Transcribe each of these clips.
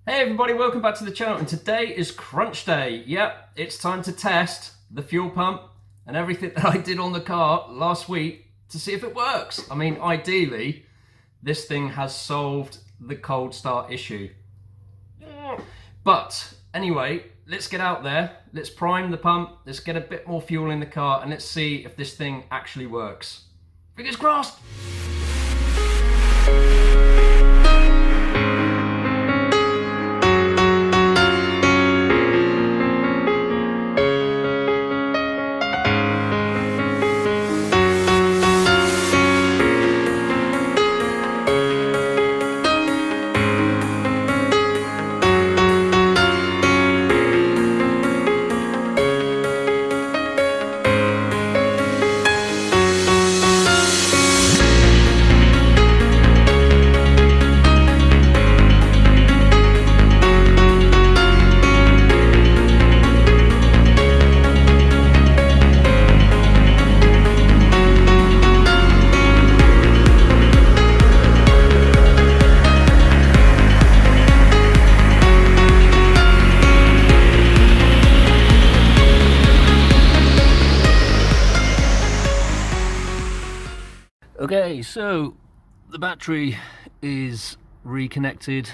Hey everybody, welcome back to the channel, and today is crunch day. Yep, it's time to test the fuel pump and everything that I did on the car last week to see if it works. I mean, ideally, this thing has solved the cold start issue. But anyway, let's get out there, let's prime the pump, let's get a bit more fuel in the car, and let's see if this thing actually works. Fingers crossed! Okay, so the battery is reconnected.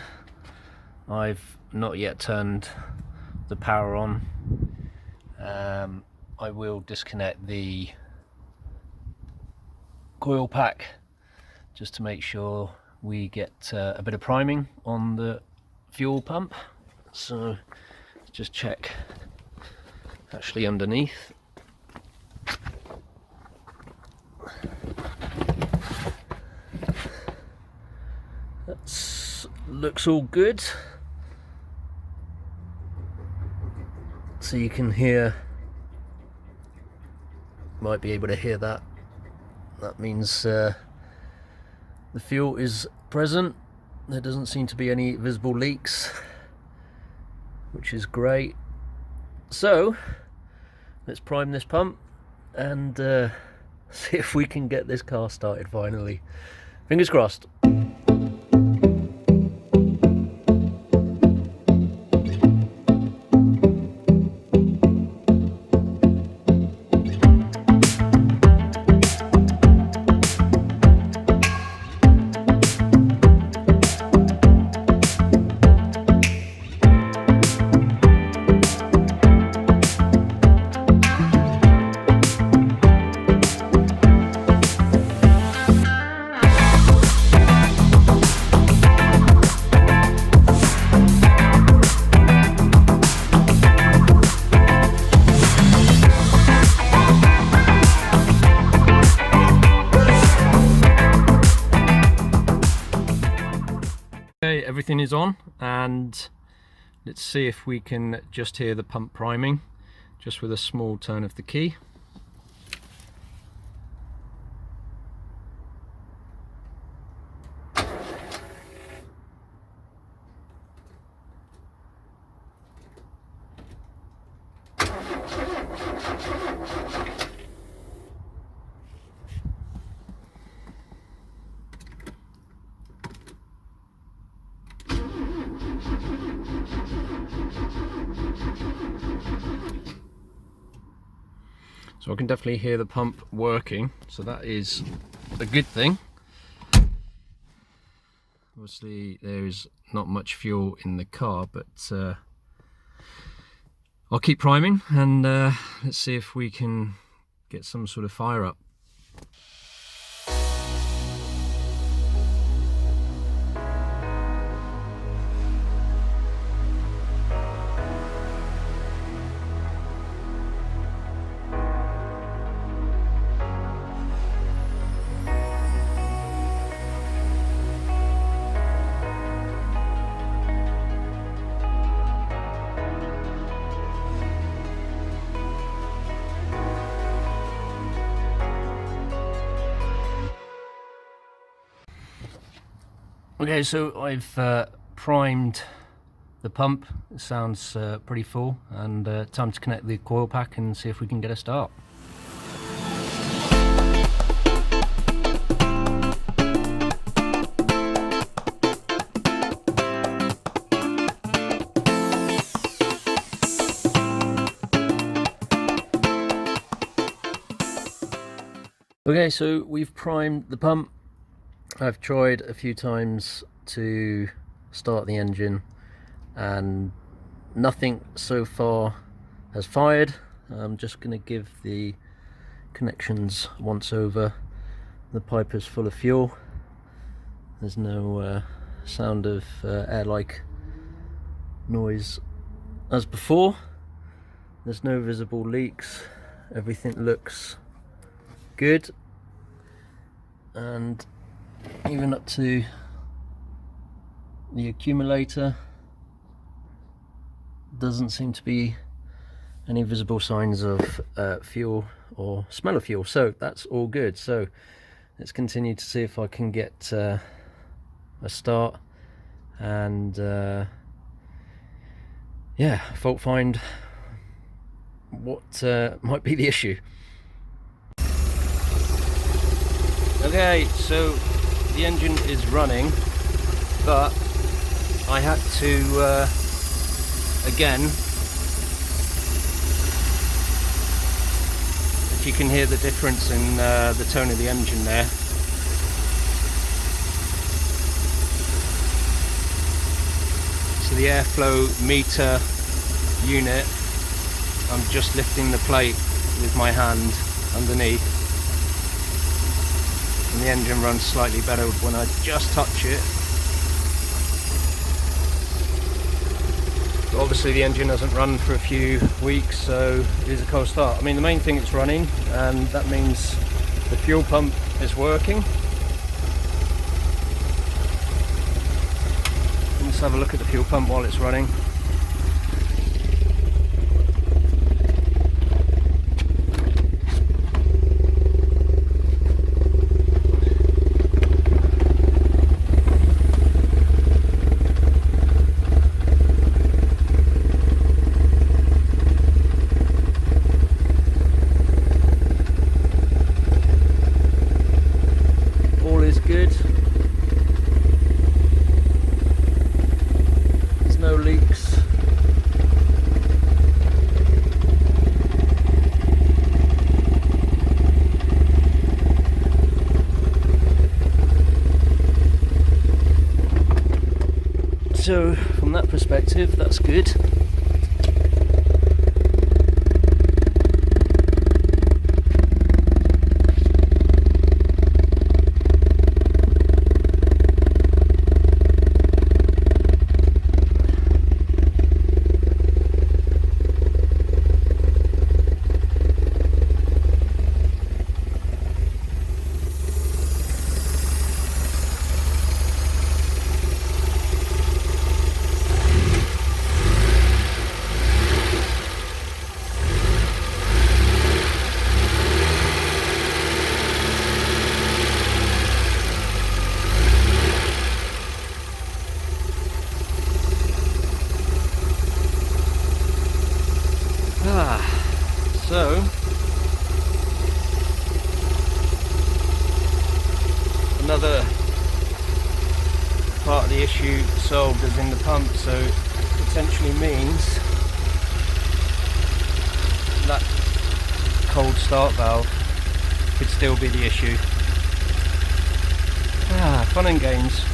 I've not yet turned the power on. I will disconnect the coil pack just to make sure we get a bit of priming on the fuel pump. So just check actually underneath. That looks all good. So you can hear, might be able to hear that. That means the fuel is present. There doesn't seem to be any visible leaks, which is great. So let's prime this pump and see if we can get this car started finally. Fingers crossed. Everything is on, and let's see if we can just hear the pump priming just with a small turn of the key. So I can definitely hear the pump working, so that is a good thing. Obviously there is not much fuel in the car, but I'll keep priming and let's see if we can get some sort of fire up. Okay, so I've primed the pump. It sounds pretty full, and time to connect the coil pack and see if we can get a start. Okay, so we've primed the pump. I've tried a few times to start the engine and nothing so far has fired. I'm just going to give the connections once over. The pipe is full of fuel. There's no sound of air-like noise as before. There's no visible leaks. Everything looks good, and even up to the accumulator, doesn't seem to be any visible signs of fuel or smell of fuel, so that's all good. So let's continue to see if I can get a start and yeah, fault find what might be the issue. Okay, so the engine is running, but I had to again, if you can hear the difference in the tone of the engine there. So the airflow meter unit, I'm just lifting the plate with my hand underneath, and the engine runs slightly better when I just touch it. But obviously the engine hasn't run for a few weeks, so it is a cold start. I mean, the main thing it's running, and that means the fuel pump is working. Let's have a look at the fuel pump while it's running. All is good. There's no leaks. So from that perspective, that's good. So another part of the issue solved is in the pump, so potentially means that cold start valve could still be the issue. Fun and games.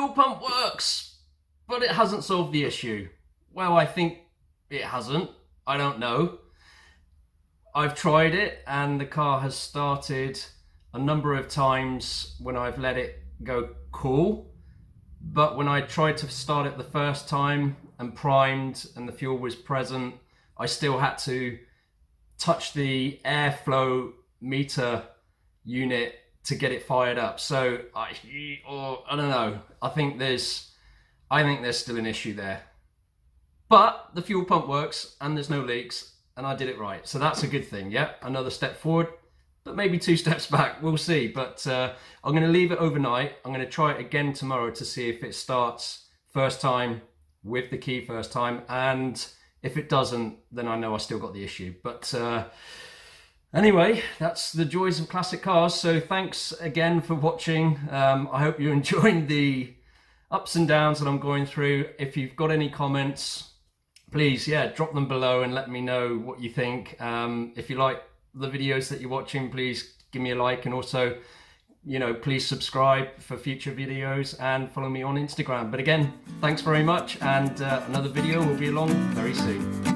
fuel pump works, but it hasn't solved the issue. Well, I think it hasn't. I don't know. I've tried it and the car has started a number of times when I've let it go cool, but when I tried to start it the first time and primed and the fuel was present, I still had to touch the airflow meter unit to get it fired up. So I don't know. I think there's still an issue there. But the fuel pump works and there's no leaks and I did it right. So that's a good thing. Yeah, another step forward, but maybe 2 steps back. We'll see. But I'm going to leave it overnight. I'm going to try it again tomorrow to see if it starts first time with the key first time. And if it doesn't, then I know I still got the issue. But anyway, that's the joys of classic cars. So thanks again for watching. I hope you're enjoying the ups and downs that I'm going through. If you've got any comments, please, drop them below and let me know what you think. If you like the videos that you're watching, please give me a like, and also, please subscribe for future videos and follow me on Instagram. But again, thanks very much, and another video will be along very soon.